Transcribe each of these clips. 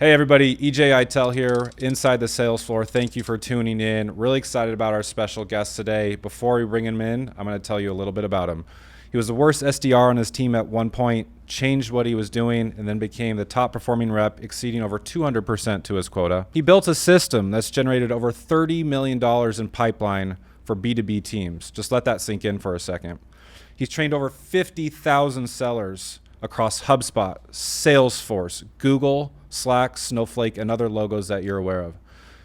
Hey everybody, EJ Eitel here, inside the Salesfloor. Thank you for tuning in. Really excited about our special guest today. Before we bring him in, I'm going to tell you a little bit about him. He was the worst SDR on his team at one point, changed what he was doing, and then became the top performing rep, exceeding over 200% to his quota. He built a system that's generated over $30 million in pipeline for B2B teams. Just let that sink in for a second. He's trained over 50,000 sellers across HubSpot, Salesforce, Google, Slack, Snowflake, and other logos that you're aware of.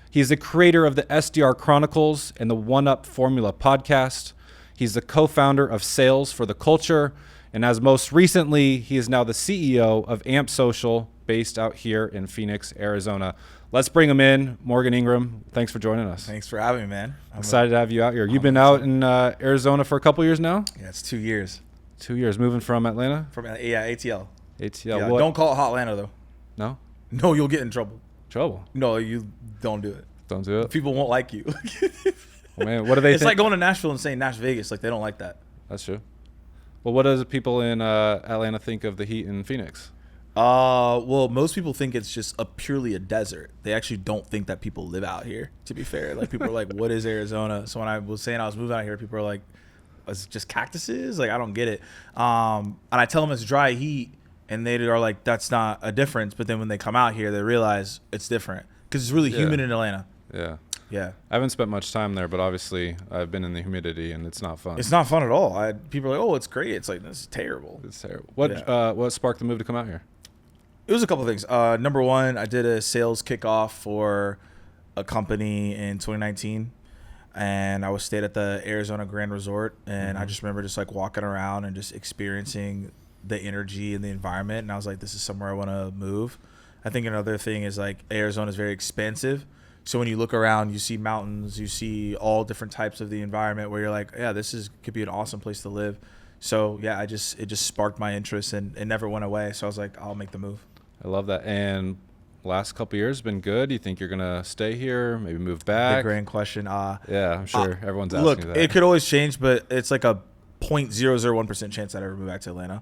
He's the creator of the SDR Chronicles and the One Up Formula podcast. He's the co-founder of Sales for the Culture. And as most recently, he is now the CEO of Amp Social, based out here in Phoenix, Arizona. Let's bring him in. Morgan Ingram, thanks for joining us. Thanks for having me, man. I'm excited to have you out here. You've been out in Arizona for a couple years now? Yeah, it's 2 years. 2 years. Moving from Atlanta? From ATL. ATL. Yeah, what? don't call it Hot Atlanta, though. No? No, you'll get in trouble. Trouble? No, you don't do it. Don't do it? People won't like you. Well, man, what do they It's think? like going to Nashville and saying Nash Vegas. Like, they don't like that. That's true. Well, what does people in Atlanta think of the heat in Phoenix? Well, most people think it's just purely a desert. They actually don't think that people live out here, to be fair. Like, people are like, what is Arizona? So when I was saying I was moving out here, people are like, is it just cactuses? Like, I don't get it. And I tell them it's dry heat, and they are like, that's not a difference. But then when they come out here, they realize it's different because it's really humid in Atlanta. Yeah. Yeah. I haven't spent much time there, but obviously I've been in the humidity, and it's not fun. It's not fun at all. People are like, oh, it's great. It's like, this is terrible. It's terrible. What sparked the move to come out here? It was a couple of things. Number one, I did a sales kickoff for a company in 2019, and I was stayed at the Arizona Grand Resort, and I just remember just like walking around and just experiencing the energy and the environment, and I was like, this is somewhere I want to move. I think another thing is like Arizona is very expansive. So when you look around, you see mountains, you see all different types of the environment where you're like, yeah, could be an awesome place to live. So yeah, it just sparked my interest, and it never went away. So I was like, I'll make the move. I love that. And last couple of years been good. You think you're gonna stay here, maybe move back? Big grand question. Yeah, I'm sure everyone's asking look, that. It could always change, but it's like a 0.001% chance that I ever move back to Atlanta.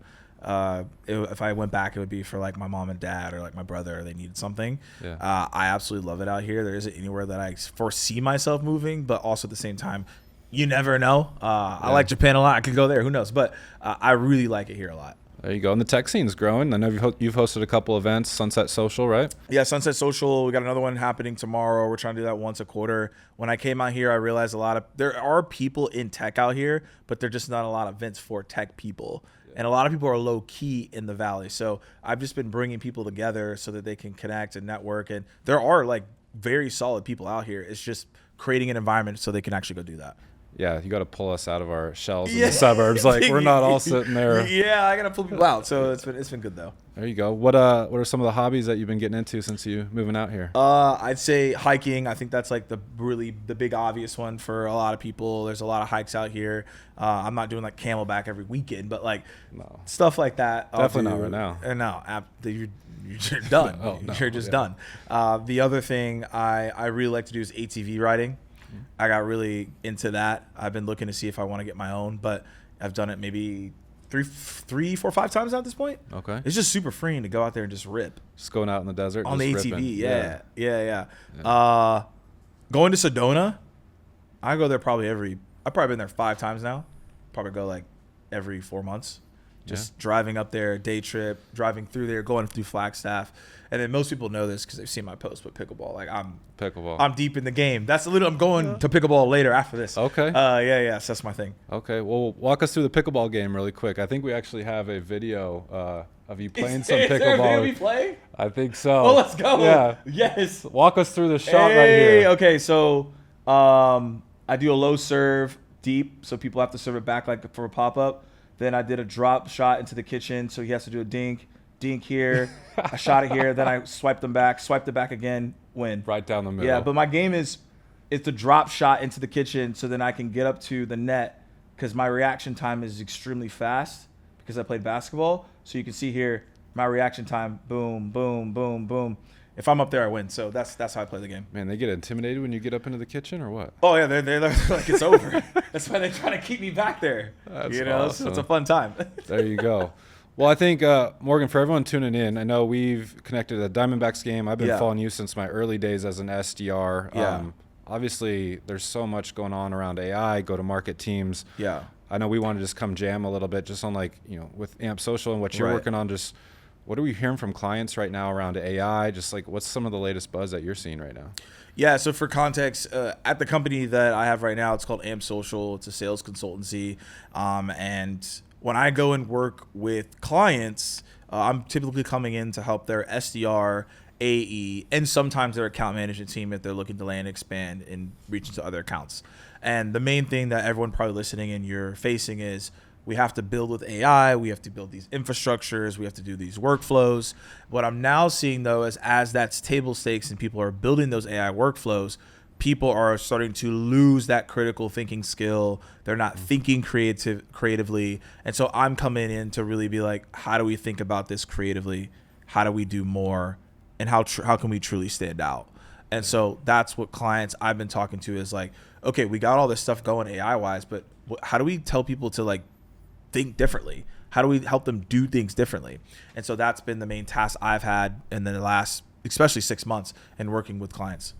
If I went back, it would be for like my mom and dad or like my brother. They needed something. Yeah. I absolutely love it out here. There isn't anywhere that I foresee myself moving, but also at the same time, you never know. I like Japan a lot. I could go there. Who knows? But I really like it here a lot. There you go. And the tech scene's growing. I know you've hosted a couple events, Sunset Social, right? Yeah, Sunset Social. We got another one happening tomorrow. We're trying to do that once a quarter. When I came out here, I realized there are people in tech out here, but they're just not a lot of events for tech people. Yeah. And a lot of people are low key in the Valley. So I've just been bringing people together so that they can connect and network. And there are like very solid people out here. It's just creating an environment so they can actually go do that. Yeah, you got to pull us out of our shells in the suburbs. Like, we're not all sitting there. Yeah, I got to pull people out. So it's been good, though. There you go. What are some of the hobbies that you've been getting into since you moving out here? I'd say hiking. I think that's like the big obvious one for a lot of people. There's a lot of hikes out here. I'm not doing like Camelback every weekend, but like stuff like that. Definitely not right now. No, you're done. Oh, no. You're just done. The other thing I really like to do is ATV riding. I got really into that. I've been looking to see if I want to get my own, but I've done it maybe 3, 4, 5 times now at this point. Okay. It's just super freeing to go out there and just rip. Just going out in the desert. On the just ATV, ripping. Yeah. Going to Sedona, I go there I've probably been there 5 times now. Probably go like every 4 months. Just driving up there, day trip, driving through there, going through Flagstaff. And then most people know this because they've seen my post, but pickleball. Like I'm deep in the game. I'm going to pickleball later after this. Okay. Yeah. So that's my thing. Okay. Well, walk us through the pickleball game really quick. I think we actually have a video of you playing some pickleball. Is there a video we play? I think so. Oh, let's go. Yeah. Yes. Walk us through the shot right here. Okay. So I do a low serve deep, so people have to serve it back like for a pop up. Then I did a drop shot into the kitchen, so he has to do a dink here. I shot it here. Then I swiped it back again, win. Right down the middle. Yeah, but my game is the drop shot into the kitchen, so then I can get up to the net because my reaction time is extremely fast because I played basketball. So you can see here my reaction time, boom, boom, boom, boom. If I'm up there, I win. So that's how I play the game. Man, they get intimidated when you get up into the kitchen, or what? Oh yeah, they're like it's over. That's why they're trying to keep me back there. That's awesome. So it's a fun time. There you go. Well, I think, Morgan, for everyone tuning in, I know we've connected at a Diamondbacks game. I've been following you since my early days as an SDR. Yeah. Obviously, there's so much going on around AI, go-to-market teams. Yeah. I know we want to just come jam a little bit just on with AMP Social and what you're working on. Just what are we hearing from clients right now around AI? Just what's some of the latest buzz that you're seeing right now? Yeah, so for context, at the company that I have right now, it's called AMP Social. It's a sales consultancy. And when I go and work with clients, I'm typically coming in to help their SDR, AE, and sometimes their account management team if they're looking to land, expand, and reach into other accounts. And the main thing that everyone probably listening and you're facing is we have to build with AI. We have to build these infrastructures. We have to do these workflows. What I'm now seeing, though, is as that's table stakes and people are building those AI workflows, people are starting to lose that critical thinking skill. They're not thinking creatively. And so I'm coming in to really be like, how do we think about this creatively? How do we do more? And how can we truly stand out? And so that's what clients I've been talking to is like, okay, we got all this stuff going AI-wise, but how do we tell people to think differently? How do we help them do things differently? And so that's been the main task I've had in the last, especially 6 months, in working with clients.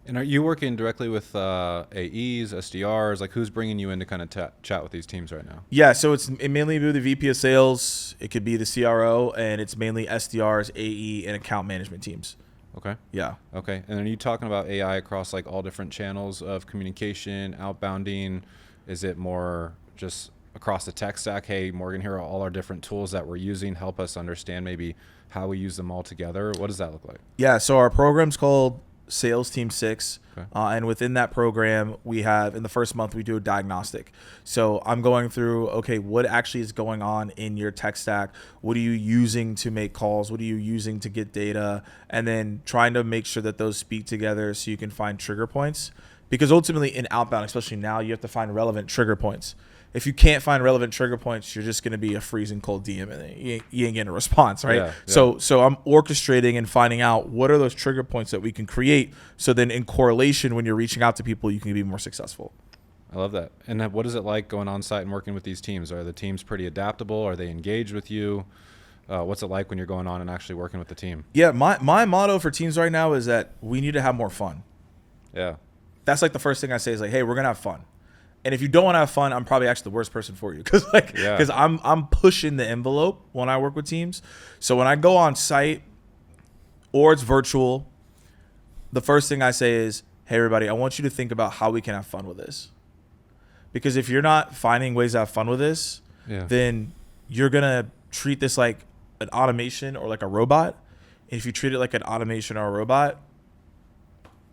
And are you working directly with AEs, SDRs? Who's bringing you in to kind of chat with these teams right now? Yeah, so it mainly be the VP of sales. It could be the CRO, and it's mainly SDRs, AE, and account management teams. Okay. Yeah. Okay. And are you talking about AI across all different channels of communication, outbounding? Is it more just across the tech stack? Hey, Morgan, here are all our different tools that we're using. Help us understand maybe how we use them all together. What does that look like? Yeah. So our program's called Sales Team 6. Okay. And within that program, we have in the first month, we do a diagnostic. So I'm going through, okay, what actually is going on in your tech stack? What are you using to make calls? What are you using to get data? And then trying to make sure that those speak together so you can find trigger points. Because ultimately in outbound, especially now, you have to find relevant trigger points. If you can't find relevant trigger points, you're just going to be a freezing cold DM and you ain't getting a response, right? Yeah. So I'm orchestrating and finding out what are those trigger points that we can create. So then in correlation, when you're reaching out to people, you can be more successful. I love that. And what is it like going on site and working with these teams? Are the teams pretty adaptable? Are they engaged with you? What's it like when you're going on and actually working with the team? Yeah, my motto for teams right now is that we need to have more fun. Yeah. That's the first thing I say is hey, we're going to have fun. And if you don't want to have fun, I'm probably actually the worst person for you because I'm pushing the envelope when I work with teams. So when I go on site or it's virtual, the first thing I say is, hey, everybody, I want you to think about how we can have fun with this. Because if you're not finding ways to have fun with this, then you're going to treat this like an automation or like a robot. And if you treat it like an automation or a robot,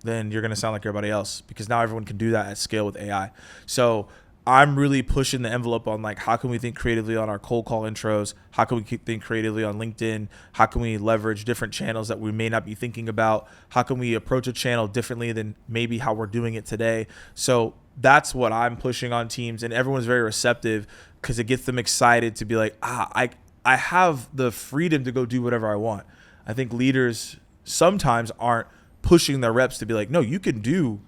then you're going to sound like everybody else because now everyone can do that at scale with AI. So I'm really pushing the envelope on how can we think creatively on our cold call intros? How can we think creatively on LinkedIn? How can we leverage different channels that we may not be thinking about? How can we approach a channel differently than maybe how we're doing it today? So that's what I'm pushing on teams, and everyone's very receptive because it gets them excited to be like, I have the freedom to go do whatever I want. I think leaders sometimes aren't pushing their reps to be like, no, you can do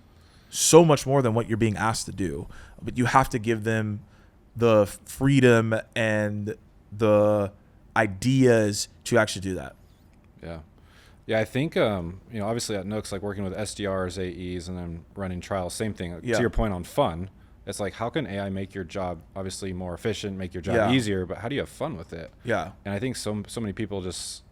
so much more than what you're being asked to do, but you have to give them the freedom and the ideas to actually do that. Yeah, I think obviously at Nooks, working with SDRs, AEs, and then running trials, same thing. To your point on fun, it's how can AI make your job obviously more efficient, make your job easier, but how do you have fun with it? Yeah. And I think so many people just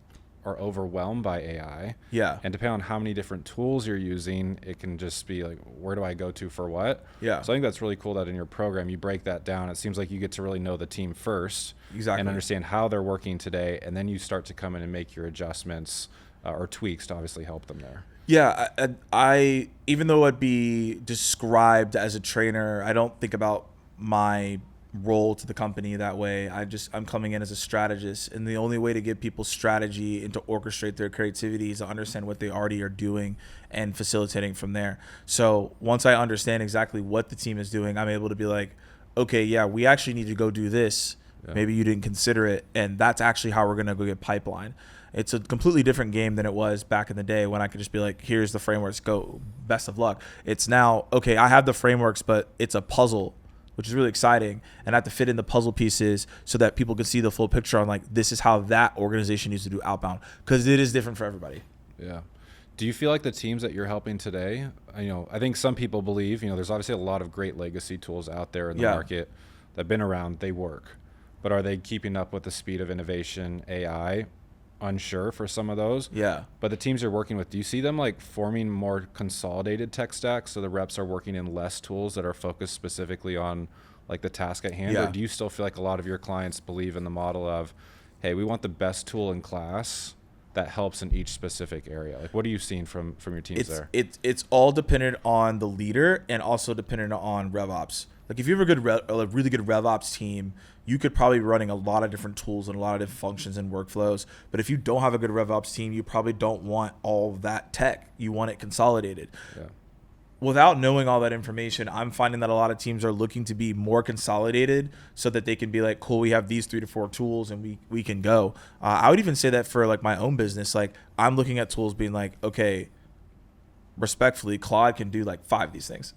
are overwhelmed by AI. Yeah. And depending on how many different tools you're using, it can just be where do I go to for what? Yeah. So I think that's really cool that in your program you break that down. It seems like you get to really know the team first. Exactly. And understand how they're working today, and then you start to come in and make your adjustments or tweaks to obviously help them there. Yeah, I even though I'd be described as a trainer, I don't think about my role to the company that way. I'm coming in as a strategist, and the only way to give people strategy and to orchestrate their creativity is to understand what they already are doing and facilitating from there. So once I understand exactly what the team is doing, I'm able to be like, okay, yeah, we actually need to go do this. Yeah. Maybe you didn't consider it, and that's actually how we're going to go get pipeline. It's a completely different game than it was back in the day when I could just be like, here's the frameworks, go, best of luck. It's now, okay, I have the frameworks, but it's a puzzle which is really exciting. And I have to fit in the puzzle pieces so that people can see the full picture on like, this is how that organization needs to do outbound, because it is different for everybody. Yeah. Do you feel like the teams that you're helping today, I think some people believe, there's obviously a lot of great legacy tools out there in the market that have been around, they work. But are they keeping up with the speed of innovation, AI? Unsure for some of those. Yeah. But the teams you're working with, do you see them like forming more consolidated tech stacks so the reps are working in less tools that are focused specifically on like the task at hand? Or do you still feel like a lot of your clients believe in the model of, hey, we want the best tool in class that helps in each specific area? Like, what are you seeing from your teams there? It's all dependent on the leader and also dependent on RevOps. Like, if you have a really good RevOps team, you could probably be running a lot of different tools and a lot of different functions and workflows. But if you don't have a good RevOps team, you probably don't want all of that tech. You want it consolidated. Yeah. Without knowing all that information, I'm finding that a lot of teams are looking to be more consolidated so that they can be like, cool, we have these 3 to 4 tools and we can go. I would even say that for like my own business, like I'm looking at tools being like, okay, respectfully, Claude can do like 5 of these things.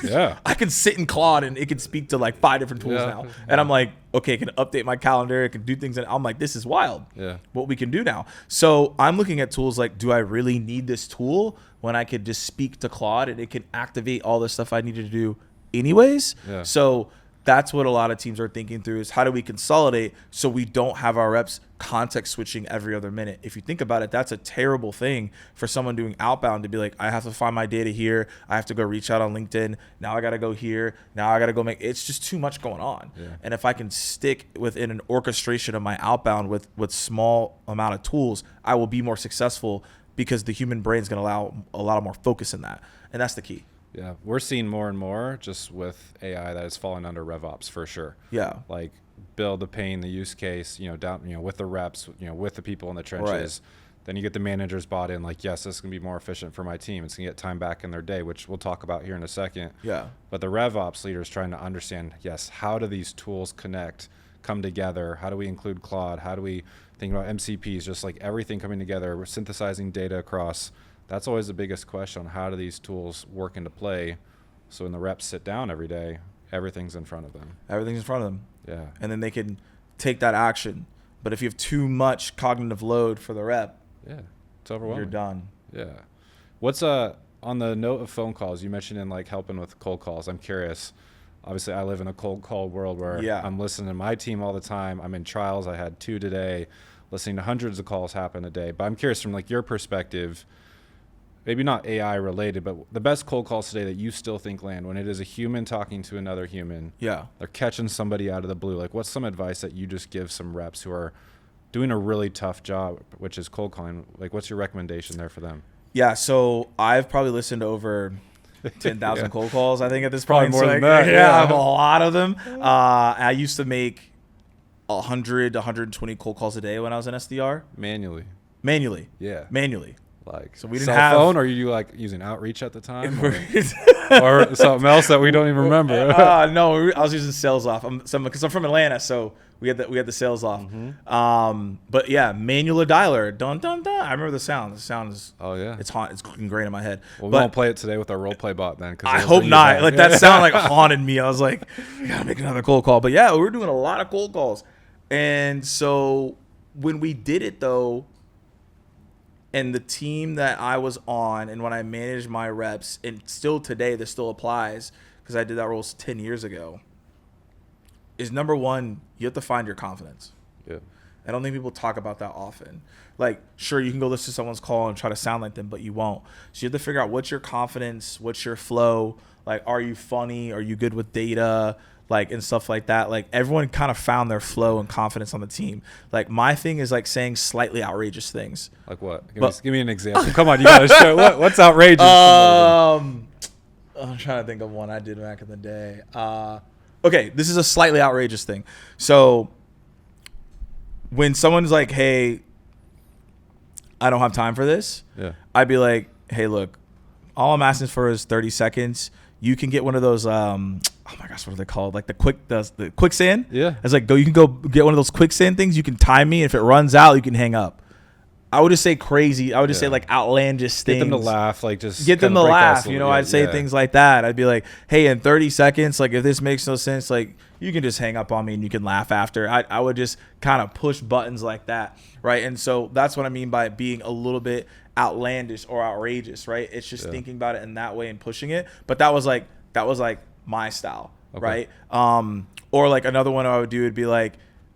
Yeah. I can sit in Claude and it can speak to like 5 different tools now. And I'm like, okay, it can update my calendar. It can do things. And I'm like, this is wild. Yeah. What we can do now. So I'm looking at tools like, do I really need this tool when I could just speak to Claude and it can activate all the stuff I needed to do anyways? Yeah. So that's what a lot of teams are thinking through, is how do we consolidate so we don't have our reps context switching every other minute. If you think about it, that's a terrible thing for someone doing outbound to be like, I have to find my data here. I have to go reach out on LinkedIn. Now I got to go here. Now I got to go it's just too much going on. Yeah. And if I can stick within an orchestration of my outbound with small amount of tools, I will be more successful because the human brain is going to allow a lot of more focus in that. And that's the key. Yeah, we're seeing more and more just with AI that is falling under RevOps for sure. Yeah, like build the pain, the use case, down, with the reps, with the people in the trenches. Right. Then you get the managers bought in, like, yes, this is gonna be more efficient for my team. It's gonna get time back in their day, which we'll talk about here in a second. Yeah. But the RevOps leader is trying to understand, yes, how do these tools connect, come together? How do we include Claude? How do we think about MCPs? Just like everything coming together. We're synthesizing data across. That's always the biggest question on how do these tools work into play. So when the reps sit down every day, everything's in front of them. Everything's in front of them. Yeah. And then they can take that action. But if you have too much cognitive load for the rep, it's overwhelming. You're done. Yeah. What's on the note of phone calls, you mentioned in like helping with cold calls. I'm curious. Obviously, I live in a cold call world where I'm listening to my team all the time. I'm in trials. I had 2 today, listening to hundreds of calls happen a day. But I'm curious from like your perspective, maybe not AI related, but the best cold calls today that you still think land when it is a human talking to another human. Yeah. They're catching somebody out of the blue. Like, what's some advice that you just give some reps who are doing a really tough job, which is cold calling? Like, what's your recommendation there for them? Yeah. So I've probably listened to over 10,000 cold calls, I think, at this point. Probably more than that. Yeah, I have a lot of them. I used to make 100 to 120 cold calls a day when I was an SDR. Manually. Yeah. Manually. Like, so we didn't cell phone, or are you like using Outreach at the time, or something else that we don't even remember? No, I was using Sales Off. Because I'm from Atlanta, so we had the Sales Off. Mm-hmm. But yeah, manual dialer, dun dun dun. I remember the sound. The sound is it's ingrained in my head. Well, we won't play it today with our role play bot then. I hope not. Like that sound like haunted me. I was like, I gotta make another cold call. But yeah, we were doing a lot of cold calls, and so when we did it though. And the team that I was on, and when I managed my reps, and still today this still applies because I did that role 10 years ago, is number one, you have to find your confidence. Yeah. I don't think people talk about that often. Like, sure, you can go listen to someone's call and try to sound like them, but you won't. So you have to figure out what's your confidence, what's your flow. Like, are you funny? Are you good with data? Like, and stuff like that. Like, everyone kind of found their flow and confidence on the team. Like, my thing is like saying slightly outrageous things. Like what? Give me an example. Come on, you gotta show what's outrageous. I'm trying to think of one I did back in the day. Okay, this is a slightly outrageous thing. So when someone's like, hey, I don't have time for this, I'd be like, hey, look, all I'm asking for is 30 seconds. You can get one of those, oh my gosh, what are they called? Like the quicksand? Yeah. It's like, you can go get one of those quicksand things. You can time me. If it runs out, you can hang up. I would just say crazy. I would just say like outlandish things. Get them to laugh, like just get them to laugh. You know, I'd say yeah. things like that. I'd be like, hey, in 30 seconds, like if this makes no sense, like you can just hang up on me and you can laugh after. I would just kind of push buttons like that, right? And so that's what I mean by being a little bit outlandish or outrageous, right? It's just thinking about it in that way and pushing it. But that was like my style, right? Or like another one I would do would be like,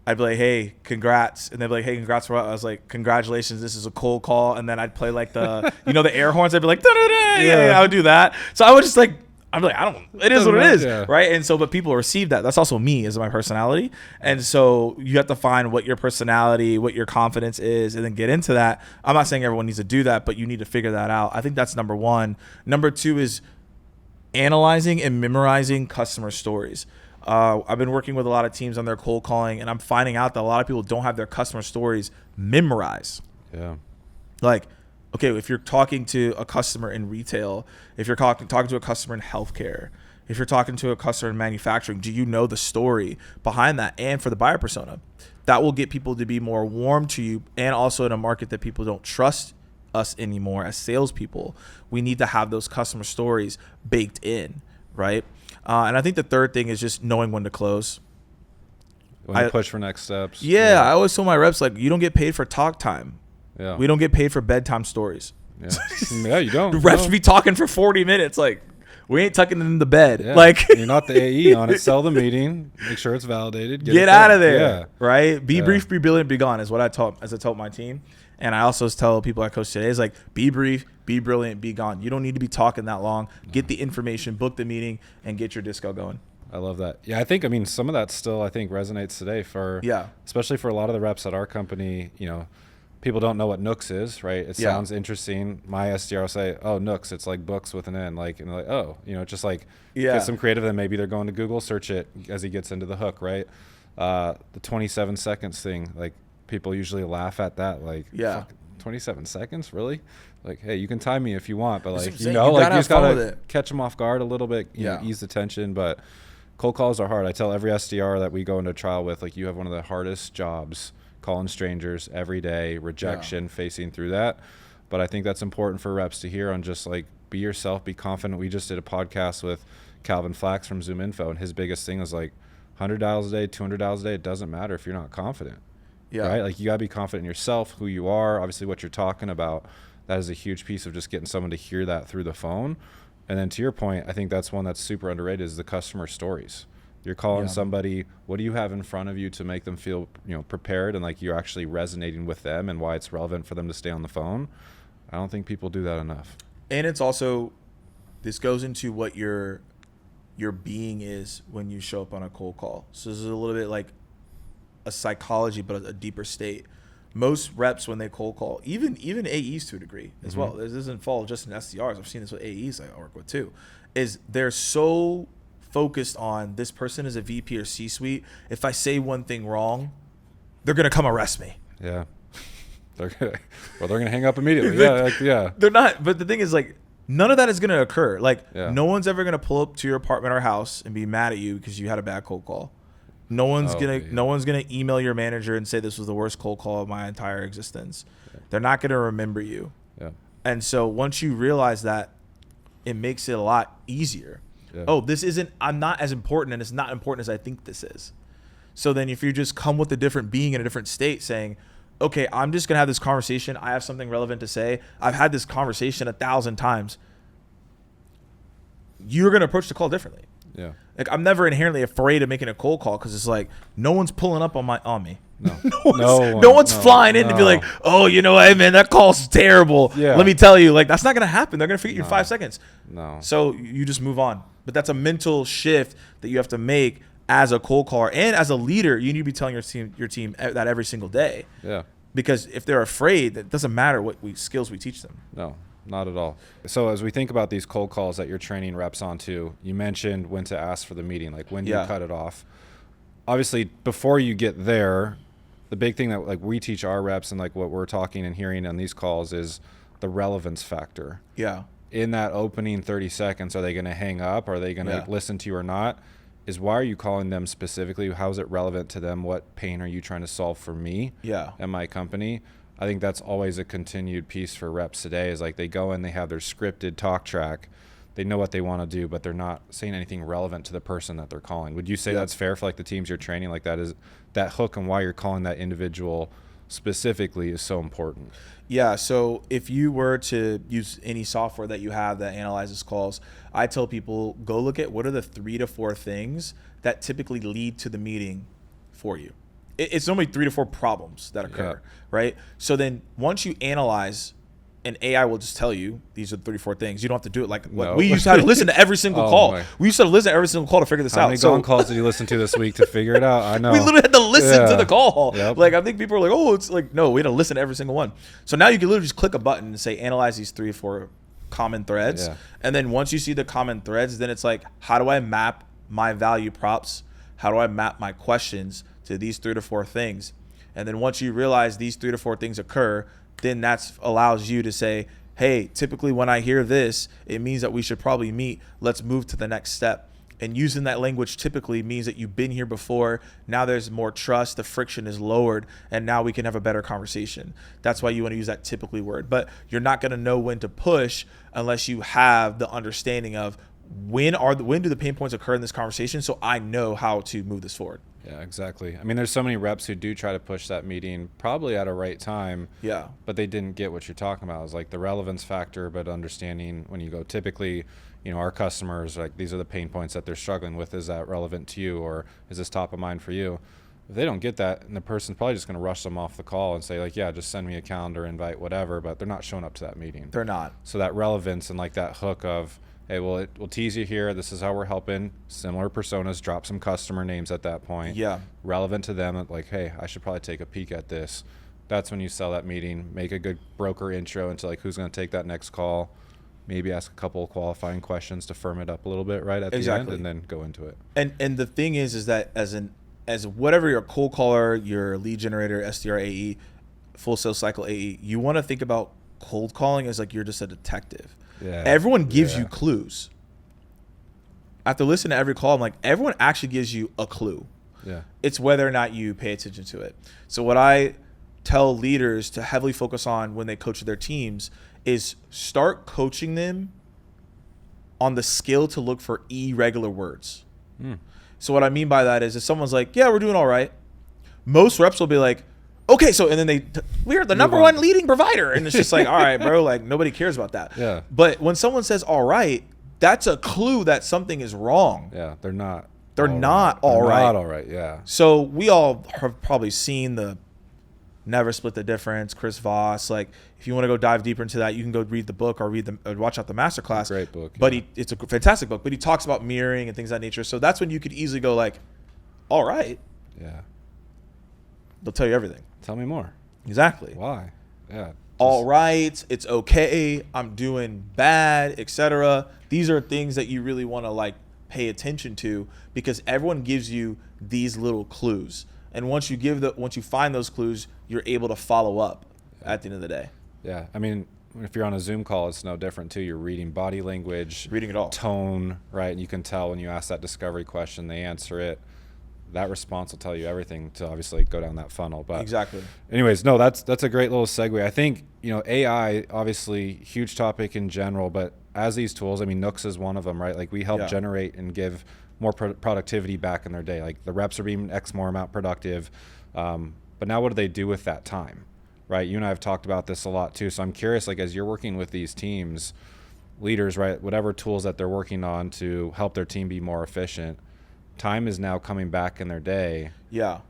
I'd be like, hey, congrats. And they'd be like, hey, congrats for what? I was like, congratulations, this is a cold call. And then I'd play like the, the air horns. I'd be like, da-da-da. Yeah, I would do that. So I would just like, I'm like, it is what it is, right? And so, but people receive that. That's also me as my personality. And so you have to find what your personality, what your confidence is, and then get into that. I'm not saying everyone needs to do that, but you need to figure that out. I think that's number one. Number two is analyzing and memorizing customer stories. I've been working with a lot of teams on their cold calling, and I'm finding out that a lot of people don't have their customer stories memorized. Yeah. Like, okay, if you're talking to a customer in retail, if you're talking to a customer in healthcare, if you're talking to a customer in manufacturing, do you know the story behind that? And for the buyer persona, that will get people to be more warm to you, and also in a market that people don't trust us anymore as salespeople, we need to have those customer stories baked in, right? And I think the third thing is just knowing when to close. When to push for next steps. Yeah, I always tell my reps, like, you don't get paid for talk time. Yeah. We don't get paid for bedtime stories. Yeah, yeah, you don't. The reps be talking for 40 minutes. Like, we ain't tucking them in the bed. Yeah. Like, you're not the AE on it. Sell the meeting. Make sure it's validated. Get out of there. Yeah. Right? Be brief, be brilliant, be gone is what I taught my team. And I also tell people I coach today is like, be brief, be brilliant, be gone. You don't need to be talking that long. Get the information, book the meeting, and get your disco going. I love that. Yeah, I think, some of that still, I think, resonates today especially for a lot of the reps at our company. People don't know what Nooks is, right? It sounds interesting. My SDR will say, oh, Nooks, it's like books with an N. Like, and they're like, oh, just like get some creative. Then maybe they're going to Google search it as he gets into the hook, right? The 27 seconds thing, like, people usually laugh at that. Like, 27 seconds, really? Like, hey, you can time me if you want, but like, you just gotta catch them off guard a little bit, ease the tension. But cold calls are hard. I tell every SDR that we go into trial with, like, you have one of the hardest jobs, calling strangers every day, rejection, facing through that. But I think that's important for reps to hear on, just like, be yourself, be confident. We just did a podcast with Calvin Flax from Zoom Info, and his biggest thing was like 100 dials a day, 200 dials a day. It doesn't matter if you're not confident. Yeah. Right? Like, you gotta be confident in yourself, who you are, obviously what you're talking about. That is a huge piece of just getting someone to hear that through the phone. And then to your point, I think that's one that's super underrated, is the customer stories. You're calling somebody, what do you have in front of you to make them feel, prepared, and like you're actually resonating with them and why it's relevant for them to stay on the phone. I don't think people do that enough. And it's also, this goes into what your being is when you show up on a cold call. So this is a little bit like a psychology, but a deeper state. Most reps, when they cold call, even AEs to a degree as well, this doesn't fall just in SDRs. I've seen this with AEs I work with too, is they're so focused on, this person is a VP or C-suite. If I say one thing wrong, they're going to come arrest me. Yeah. They're going to hang up immediately. They're not. But the thing is, like, none of that is going to occur. Like, no one's ever going to pull up to your apartment or house and be mad at you because you had a bad cold call. No one's gonna email your manager and say this was the worst cold call of my entire existence. Yeah. They're not gonna remember you. Yeah. And so once you realize that, it makes it a lot easier. Yeah. Oh, I'm not as important, and it's not important as I think this is. So then if you just come with a different being in a different state, saying, okay, I'm just gonna have this conversation. I have something relevant to say. I've had this conversation 1,000 times. You're gonna approach the call differently. Yeah. Like, I'm never inherently afraid of making a cold call, because it's like, no one's pulling up on me. No. no one's flying in to be like, oh, hey, man, that call's terrible. Yeah. Let me tell you, like, that's not going to happen. They're going to forget you in 5 seconds. No. So you just move on. But that's a mental shift that you have to make as a cold caller, and as a leader. You need to be telling your team that every single day. Yeah. Because if they're afraid, it doesn't matter what skills we teach them. No. Not at all. So as we think about these cold calls that you're training reps onto, you mentioned when to ask for the meeting, like when you cut it off. Obviously, before you get there, the big thing that, like, we teach our reps, and like what we're talking and hearing on these calls, is the relevance factor. Yeah. In that opening 30 seconds, are they going to hang up? Are they going to listen to you or not? Is, why are you calling them specifically? How is it relevant to them? What pain are you trying to solve for me and my company? I think that's always a continued piece for reps today is like they go in, they have their scripted talk track. They know what they want to do, but they're not saying anything relevant to the person that they're calling. Would you say that's fair for like the teams you're training? Like that is that hook and why you're calling that individual specifically is so important. Yeah, so if you were to use any software that you have that analyzes calls, I tell people go look at what are the 3 to 4 things that typically lead to the meeting for you. It's normally 3 to 4 problems that occur, right? So then once you analyze, and AI will just tell you these are the 3 to 4 things. You don't have to do it like what we used to have to listen to every single call. My. We used to listen to every single call to figure this out. How many phone calls did you listen to this week to figure it out? I know. We literally had to listen to the call. Yep. Like I think people are like, oh, it's like, no, we had to listen to every single one. So now you can literally just click a button and say, analyze these 3 or 4 common threads. Yeah. And then once you see the common threads, then it's like, how do I map my value props? How do I map my questions to these 3 to 4 things? And then once you realize these 3 to 4 things occur, then that allows you to say, hey, typically when I hear this, it means that we should probably meet. Let's move to the next step. And using that language typically means that you've been here before. Now there's more trust. The friction is lowered. And now we can have a better conversation. That's why you want to use that typically word. But you're not going to know when to push unless you have the understanding of when do the pain points occur in this conversation so I know how to move this forward. Yeah, exactly. I mean, there's so many reps who do try to push that meeting probably at a right time. Yeah. But they didn't get what you're talking about. It's like the relevance factor, but understanding when you go typically, our customers, like these are the pain points that they're struggling with. Is that relevant to you or is this top of mind for you? If they don't get that, and the person's probably just going to rush them off the call and say like, yeah, just send me a calendar invite, whatever, but they're not showing up to that meeting. They're not. So that relevance and like that hook of, hey, well, we'll tease you here. This is how we're helping. Similar personas, drop some customer names at that point. Yeah. Relevant to them, like, hey, I should probably take a peek at this. That's when you sell that meeting, make a good broker intro into like who's going to take that next call, maybe ask a couple of qualifying questions to firm it up a little bit right at the end and then go into it. And the thing is that as whatever your cold caller, your lead generator, SDR AE, full sales cycle AE, you want to think about cold calling as like you're just a detective. Yeah. Everyone gives you clues. After listening to every call, I'm like, everyone actually gives you a clue. Yeah. It's whether or not you pay attention to it. So what I tell leaders to heavily focus on when they coach their teams is start coaching them on the skill to look for irregular words. So what I mean by that is if someone's like, yeah, we're doing all right, most reps will be like, okay, so, and then we're the number one leading provider. And it's just like, all right, bro, like nobody cares about that. Yeah. But when someone says, all right, that's a clue that something is wrong. Yeah, they're not. They're not all right. Not all right, yeah. So we all have probably seen the Never Split the Difference, Chris Voss. Like, if you want to go dive deeper into that, you can go read the book or watch out the masterclass. Great book. But it's a fantastic book. But he talks about mirroring and things of that nature. So that's when you could easily go like, all right. Yeah. They'll tell you everything. Tell me more. Exactly. Why? Yeah. All right, it's okay, I'm doing bad, etc. These are things that you really want to like pay attention to because everyone gives you these little clues. And once you find those clues, you're able to follow up at the end of the day. Yeah. I mean, if you're on a Zoom call, it's no different too. You're reading body language, Reading it all. tone, right? And you can tell when you ask that discovery question, they answer it. That response will tell you everything to obviously go down that funnel. But Exactly. anyways, no, that's a great little segue. I think, AI, obviously huge topic in general, but as these tools, I mean, Nooks is one of them, right? Like we help generate and give more productivity back in their day. Like the reps are being X more amount productive. But now what do they do with that time, right? You and I have talked about this a lot too. So I'm curious, like as you're working with these teams, leaders, right? Whatever tools that they're working on to help their team be more efficient, time is now coming back in their day. Yeah.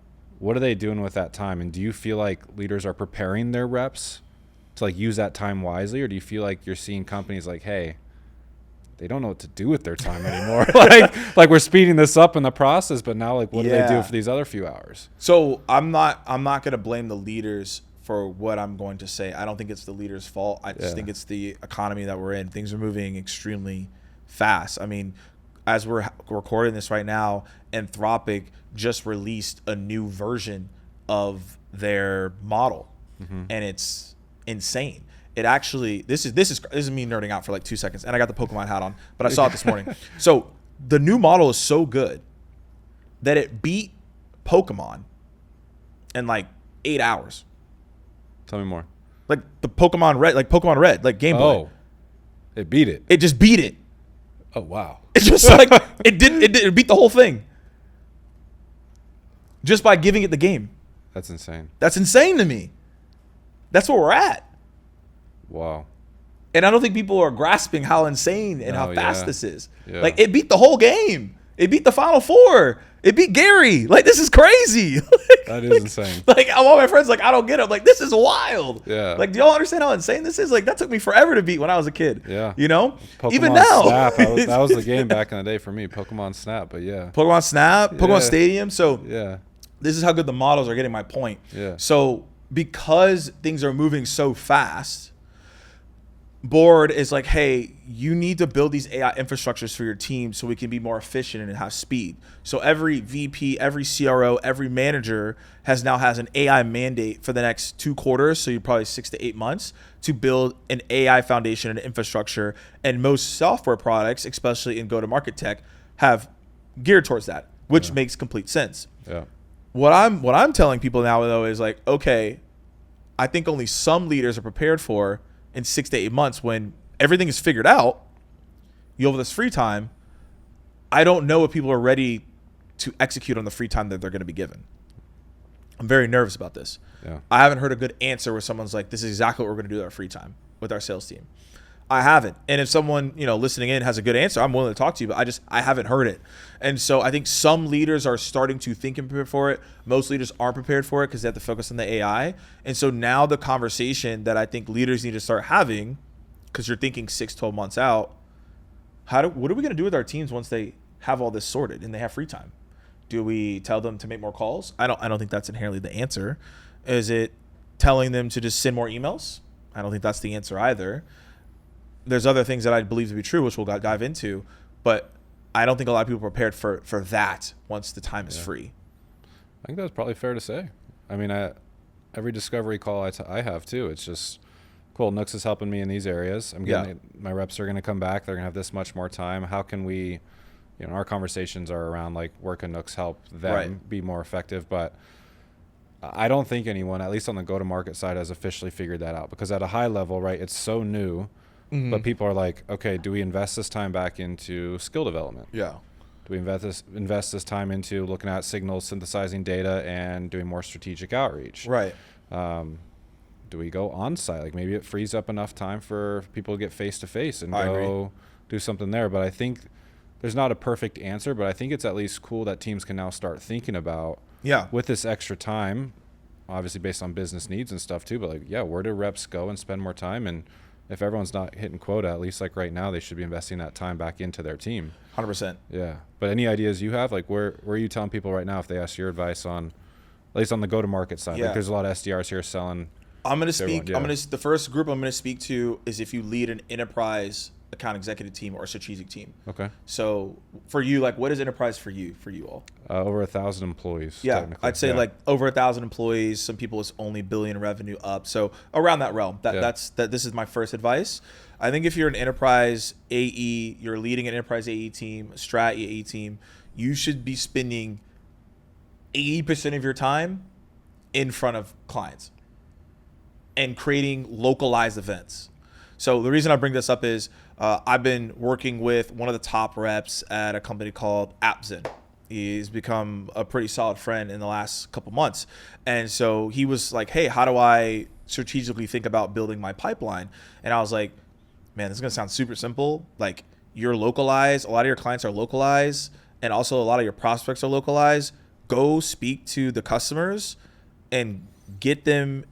What are they doing with that time? And do you feel like leaders are preparing their reps to like use that time wisely? Or do you feel like you're seeing companies like, hey, they don't know what to do with their time anymore? like we're speeding this up in the process, but now like what do they do for these other few hours? So I'm not going to blame the leaders for what I'm going to say. I don't think it's the leaders' fault. I just think it's the economy that we're in. Things are moving extremely fast. I mean, as we're recording this right now, Anthropic just released a new version of their model, and it's insane. It actually this is me nerding out for like 2 seconds, and I got the Pokemon hat on, but I saw it this morning. So the new model is so good that it beat Pokemon in like 8 hours. Tell me more. Like the Pokemon Red, like Game Boy. Oh, it beat it. It just beat it. Oh, wow. It's just like it beat the whole thing. Just by giving it the game. That's insane. That's insane to me. That's where we're at. Wow. And I don't think people are grasping how insane and how fast yeah. this is. Yeah. Like, it beat the whole game. It beat the Final Four. It beat Gary. Like, this is crazy. That is insane. Like, all my friends, like, I don't get it. I'm like, this is wild. Yeah. Like, do y'all understand how insane this is? Like, that took me forever to beat when I was a kid. Yeah. You know? Pokemon Even now. Snap. That was the game back in the day for me. Pokemon Snap, but yeah. Pokemon Snap, Pokemon Yeah. Stadium. So, Yeah. this is how good the models are getting my point. Yeah. So, because things are moving so fast, board is like, hey, you need to build these AI infrastructures for your team so we can be more efficient and have speed. So every VP, every CRO, every manager has an AI mandate for the next 2 quarters, so you're probably 6 to 8 months, to build an AI foundation and infrastructure. And most software products, especially in go-to-market tech, have geared towards that, which makes complete sense. Yeah. What I'm telling people now, though, is like, okay, I think only some leaders are prepared for in 6 to 8 months when everything is figured out. You have this free time. I don't know if people are ready to execute on the free time that they're going to be given. I'm very nervous about this. Yeah. I haven't heard a good answer where someone's like, this is exactly what we're going to do with our free time with our sales team. I haven't. And if someone, listening in has a good answer, I'm willing to talk to you, but I haven't heard it. And so I think some leaders are starting to think and prepare for it. Most leaders aren't prepared for it because they have to focus on the AI. And so now the conversation that I think leaders need to start having, because you're thinking 6-12 months out, what are we going to do with our teams once they have all this sorted and they have free time? Do we tell them to make more calls? I don't think that's inherently the answer. Is it telling them to just send more emails? I don't think that's the answer either. There's other things that I believe to be true, which we'll dive into, but I don't think a lot of people are prepared for that once the time is free. I think that's probably fair to say. I mean, every discovery call I have too, it's just, cool, Nooks is helping me in these areas. I'm getting my reps are going to come back. They're going to have this much more time. How can we, our conversations are around like, where can Nooks help them be more effective? But I don't think anyone, at least on the go-to-market side, has officially figured that out, because at a high level, right, it's so new. Mm-hmm. But people are like, okay, do we invest this time back into skill development? Yeah. Do we invest this time into looking at signals, synthesizing data, and doing more strategic outreach? Right. Do we go on site? Like, maybe it frees up enough time for people to get face to face and do something there. But I think there's not a perfect answer, but I think it's at least cool that teams can now start thinking about, with this extra time, obviously based on business needs and stuff too, but like, where do reps go and spend more time? And if everyone's not hitting quota, at least like right now, they should be investing that time back into their team. 100%. Yeah. But any ideas you have? Like, where are you telling people right now if they ask your advice on, at least on the go-to-market side? Like, there's a lot of SDRs here selling. I'm going to speak. The first group I'm going to speak to is if you lead an enterprise account executive team or a strategic team. Okay. So for you, like, what is enterprise for you all? Over 1,000 employees. Yeah, I'd say like over 1,000 employees. Some people it's only billion revenue up. So around that realm. This is my first advice. I think if you're an enterprise AE, you're leading an enterprise AE team, a strat AE team, you should be spending 80% of your time in front of clients and creating localized events. So the reason I bring this up is I've been working with one of the top reps at a company called AppZen. He's become a pretty solid friend in the last couple months. And so he was like, hey, how do I strategically think about building my pipeline? And I was like, man, this is going to sound super simple. Like, you're localized. A lot of your clients are localized. And also a lot of your prospects are localized. Go speak to the customers and get them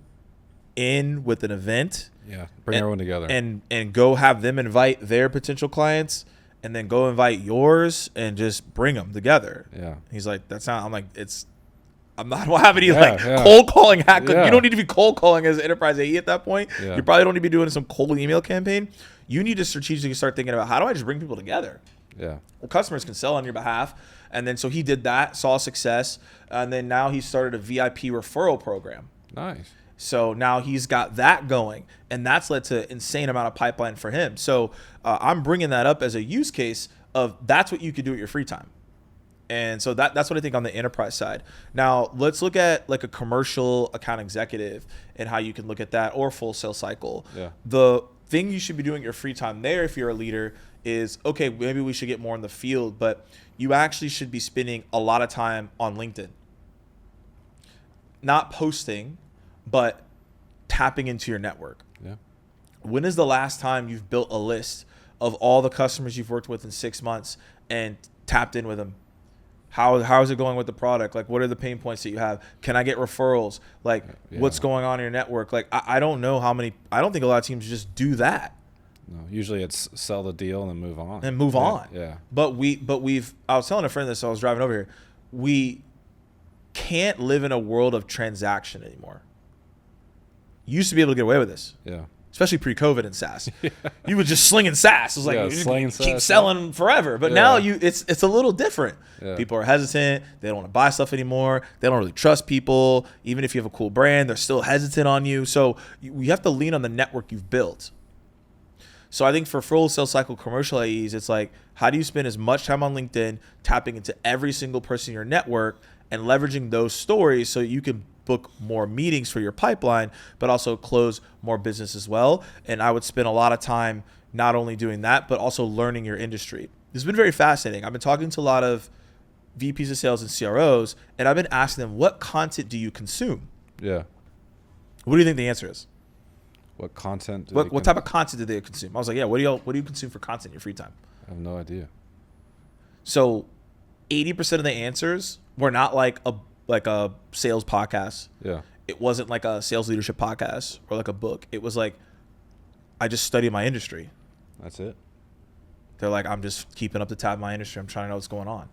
in with an event. Yeah, bring everyone together. And go have them invite their potential clients, and then go invite yours and just bring them together. Yeah. He's like, that's not, I'm like, I don't have any cold calling hack. You don't need to be cold calling as an enterprise AE at that point. Yeah. You probably don't need to be doing some cold email campaign. You need to strategically start thinking about, how do I just bring people together? Yeah. Well, customers can sell on your behalf. And then so he did that, saw success. And then now he started a VIP referral program. Nice. So now he's got that going, and that's led to insane amount of pipeline for him. So I'm bringing that up as a use case of that's what you could do at your free time. And so that's what I think on the enterprise side. Now let's look at like a commercial account executive and how you can look at that, or full sales cycle. Yeah. The thing you should be doing your free time there, if you're a leader, is okay, maybe we should get more in the field, but you actually should be spending a lot of time on LinkedIn. Not posting, but tapping into your network. Yeah. When is the last time you've built a list of all the customers you've worked with in 6 months and tapped in with them? How is it going with the product? Like, what are the pain points that you have? Can I get referrals? Like, what's going on in your network? Like, I don't know how many. I don't think a lot of teams just do that. No, usually it's sell the deal and then move on. And move on. Yeah. But we've. I was telling a friend this. So I was driving over here. We can't live in a world of transaction anymore. You used to be able to get away with this. Yeah. Especially pre-COVID and SaaS. You were just slinging SaaS. It was like, you just keep selling forever. But now it's a little different. Yeah. People are hesitant. They don't want to buy stuff anymore. They don't really trust people. Even if you have a cool brand, they're still hesitant on you. So you have to lean on the network you've built. So I think for full sales cycle commercial AEs, it's like, how do you spend as much time on LinkedIn, tapping into every single person in your network and leveraging those stories so you can book more meetings for your pipeline, but also close more business as well. And I would spend a lot of time not only doing that, but also learning your industry. This has been very fascinating. I've been talking to a lot of VPs of sales and CROs, and I've been asking them, what content do you consume? Yeah. What do you think the answer is? What content? What type of content do they consume? I was like, yeah, what do you consume for content in your free time? I have no idea. So 80% of the answers were not like a sales podcast. Yeah. It wasn't like a sales leadership podcast or like a book. It was like, I just study my industry. That's it. They're like, I'm just keeping up to tab my industry. I'm trying to know what's going on.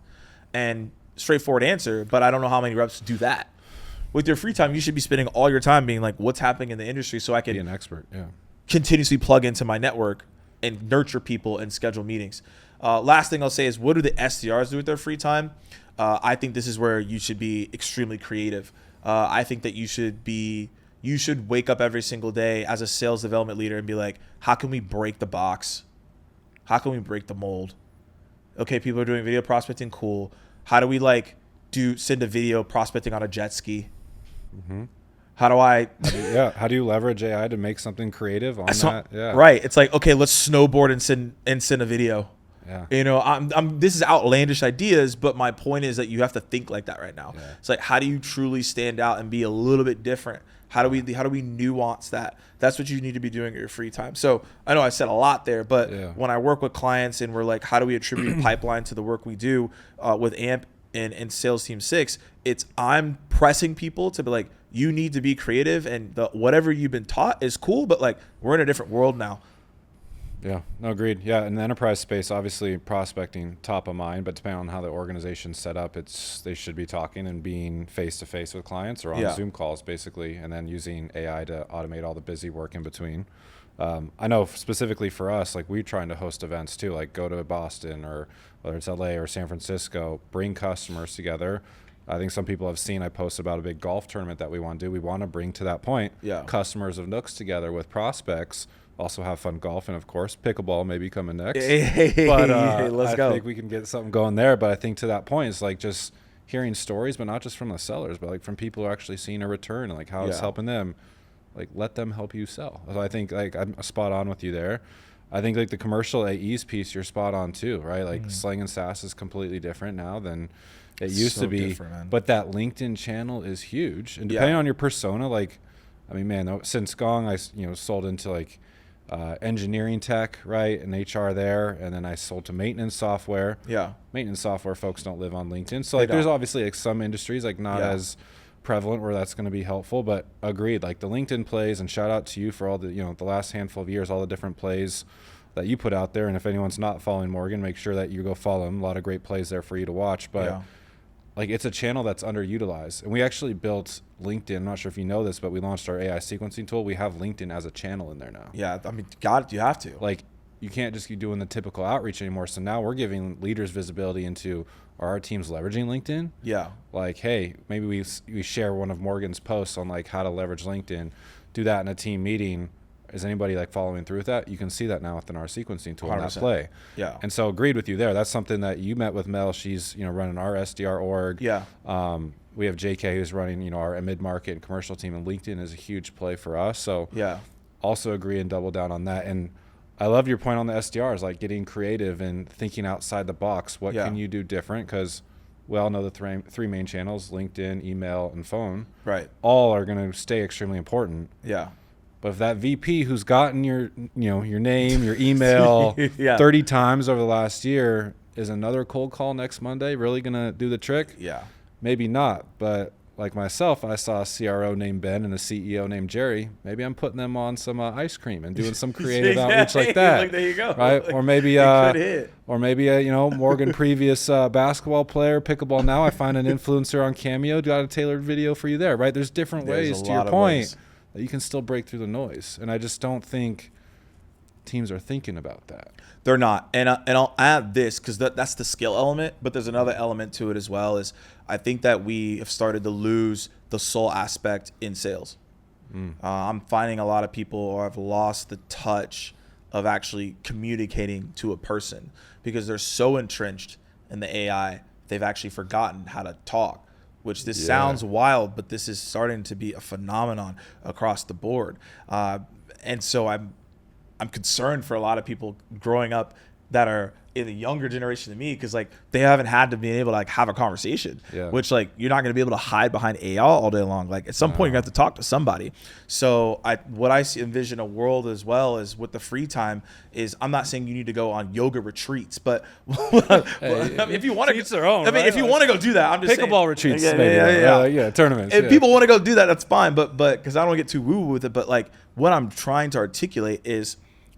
And straightforward answer, but I don't know how many reps do that. With your free time, you should be spending all your time being like, what's happening in the industry so I can be an expert. Yeah. Continuously plug into my network and nurture people and schedule meetings. Last thing I'll say is, what do the SDRs do with their free time? I think this is where you should be extremely creative. I think that you should wake up every single day as a sales development leader and be like, how can we break the box? How can we break the mold? Okay, people are doing video prospecting, cool. How do we send a video prospecting on a jet ski? Mm-hmm. How do you leverage AI to make something creative on that? Yeah. Right. It's like, okay, let's snowboard and send a video. Yeah. You know, this is outlandish ideas, but my point is that you have to think like that right now. Yeah. It's like, how do you truly stand out and be a little bit different? How do we nuance that? That's what you need to be doing at your free time. So I know I said a lot there, but when I work with clients and we're like, how do we attribute pipeline to the work we do with AMP and Sales Team 6, I'm pressing people to be like, you need to be creative, and whatever you've been taught is cool, but like, we're in a different world now. Yeah, no, agreed. Yeah, in the enterprise space, obviously prospecting top of mind, but depending on how the organization's set up, they should be talking and being face-to-face with clients or on Zoom calls, basically, and then using AI to automate all the busy work in between. I know specifically for us, like, we're trying to host events too, like go to Boston, or whether it's LA or San Francisco, bring customers together. I think some people have seen I post about a big golf tournament that we want to do. We want to bring to that point customers of Nooks together with prospects. Also have fun golfing, of course. Pickleball maybe coming next. But I think we can get something going there. But I think to that point, it's like just hearing stories, but not just from the sellers, but like from people who are actually seeing a return and like how it's helping them. Like, let them help you sell. So I think like I'm spot on with you there. I think like the commercial AEs piece, you're spot on too, right? Like slang and SaaS is completely different now than it used to be. But that LinkedIn channel is huge. And depending on your persona, like, I mean, man, since Gong, I sold into like engineering tech, right, and HR there, and then I sold to maintenance software. Yeah, maintenance software folks don't live on LinkedIn, so like there's obviously like some industries like not as prevalent where that's going to be helpful, but agreed, like the LinkedIn plays, and shout out to you for all the the last handful of years, all the different plays that you put out there. And if anyone's not following Morgan, make sure that you go follow him. A lot of great plays there for you to watch, but like it's a channel that's underutilized. And we actually built LinkedIn. I'm not sure if you know this, but we launched our AI sequencing tool. We have LinkedIn as a channel in there now. Yeah, I mean, God, you have to. Like, you can't just keep doing the typical outreach anymore. So now we're giving leaders visibility into, are our teams leveraging LinkedIn? Yeah. Like, hey, maybe we share one of Morgan's posts on like how to leverage LinkedIn. Do that in a team meeting. is anybody like following through with that? You can see that now within our sequencing tool in that 100%. play. Yeah. And so agreed with you there. That's something that you met with Mel. She's, running our SDR org. Yeah. We have JK who's running, our mid-market and commercial team, and LinkedIn is a huge play for us. So Yeah. also agree and double down on that. And I love your point on the SDRs, like getting creative and thinking outside the box. What can you do different? Because we all know the three main channels, LinkedIn, email, and phone. Right. All are going to stay extremely important. Yeah. But if that VP who's gotten your name, your email 30 times over the last year, is another cold call next Monday really going to do the trick? Yeah. Maybe not. But like myself, I saw a CRO named Ben and a CEO named Jerry. Maybe I'm putting them on some ice cream and doing some creative outreach like that. Like, there you go. Right? Or maybe Morgan, previous basketball player, pickleball now. I find an influencer on Cameo, got a tailored video for you there, right? There's different ways, to your point, that you can still break through the noise. And I just don't think teams are thinking about that. They're not. And I'll add this because that's the skill element, but there's another element to it as well. Is I think that we have started to lose the soul aspect in sales. I'm finding a lot of people have lost the touch of actually communicating to a person because they're so entrenched in the AI, they've actually forgotten how to talk, which this sounds wild, but this is starting to be a phenomenon across the board. And so I'm concerned for a lot of people growing up that are in the younger generation than me, because like they haven't had to be able to like have a conversation, which like you're not going to be able to hide behind AI all day long. Like at some point you have to talk to somebody. So what I envision a world as well is with the free time is, I'm not saying you need to go on yoga retreats, but if you want to, their own. if you want to go do that, I'm just saying. Pickleball retreats, tournaments. If people want to go do that, that's fine. But because I don't get too woo with it, but like what I'm trying to articulate is,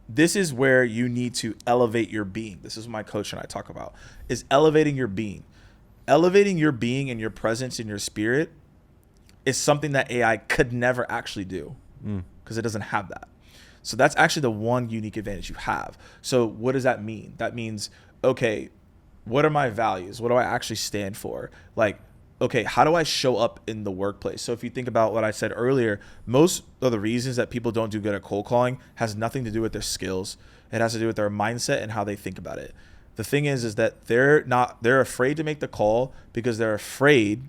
this is where you need to elevate your being. This is what my coach and I talk about, is elevating your being. Elevating your being and your presence in your spirit is something that AI could never actually do because it doesn't have that. So that's actually the one unique advantage you have. So what does that mean? That means, okay, what are my values? What do I actually stand for? Like, okay, how do I show up in the workplace? So if you think about what I said earlier, most of the reasons that people don't do good at cold calling has nothing to do with their skills. It has to do with their mindset and how they think about it. The thing is that they're afraid to make the call because they're afraid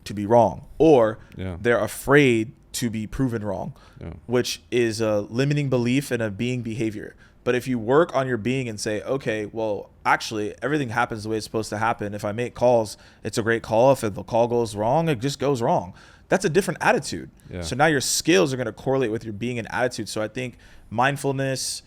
to be wrong, or they're afraid to be proven wrong, which is a limiting belief and a being behavior. But if you work on your being and say, okay, well, actually, everything happens the way it's supposed to happen. If I make calls, it's a great call. If the call goes wrong, it just goes wrong. That's a different attitude. So now your skills are going to correlate with your being and attitude. So I think mindfulness,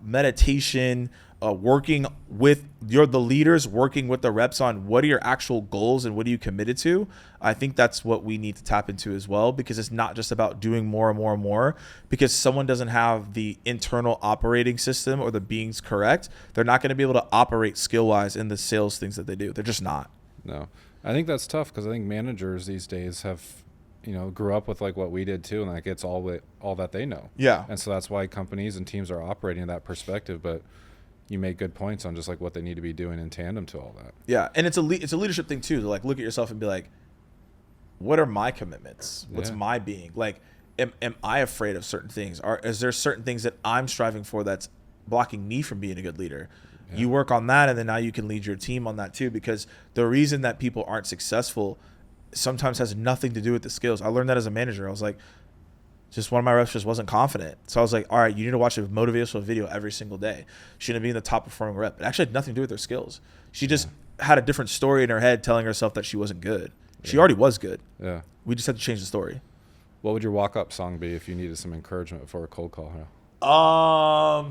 meditation, working with the leaders, working with the reps on what are your actual goals and what are you committed to. I think that's what we need to tap into as well, because it's not just about doing more and more and more. Because someone doesn't have the internal operating system or the beings correct, they're not going to be able to operate skill wise in the sales things that they do. They're just not. No, I think that's tough because I think managers these days have, grew up with like what we did too, and like it's all that they know. Yeah. And so that's why companies and teams are operating in that perspective. But you make good points on just like what they need to be doing in tandem to all that. Yeah, and it's a leadership thing too, to like look at yourself and be like, what are my commitments? What's my being? Like, am I afraid of certain things? Is there certain things that I'm striving for that's blocking me from being a good leader? You work on that, and then now you can lead your team on that too, because the reason that people aren't successful sometimes has nothing to do with the skills. I learned that as a manager. I was like, just one of my reps just wasn't confident. So I was like, all right, you need to watch a motivational video every single day. She shouldn't be in the top performing rep. It actually had nothing to do with her skills. She just had a different story in her head telling herself that she wasn't good. She already was good. Yeah. We just had to change the story. What would your walk-up song be if you needed some encouragement before a cold call?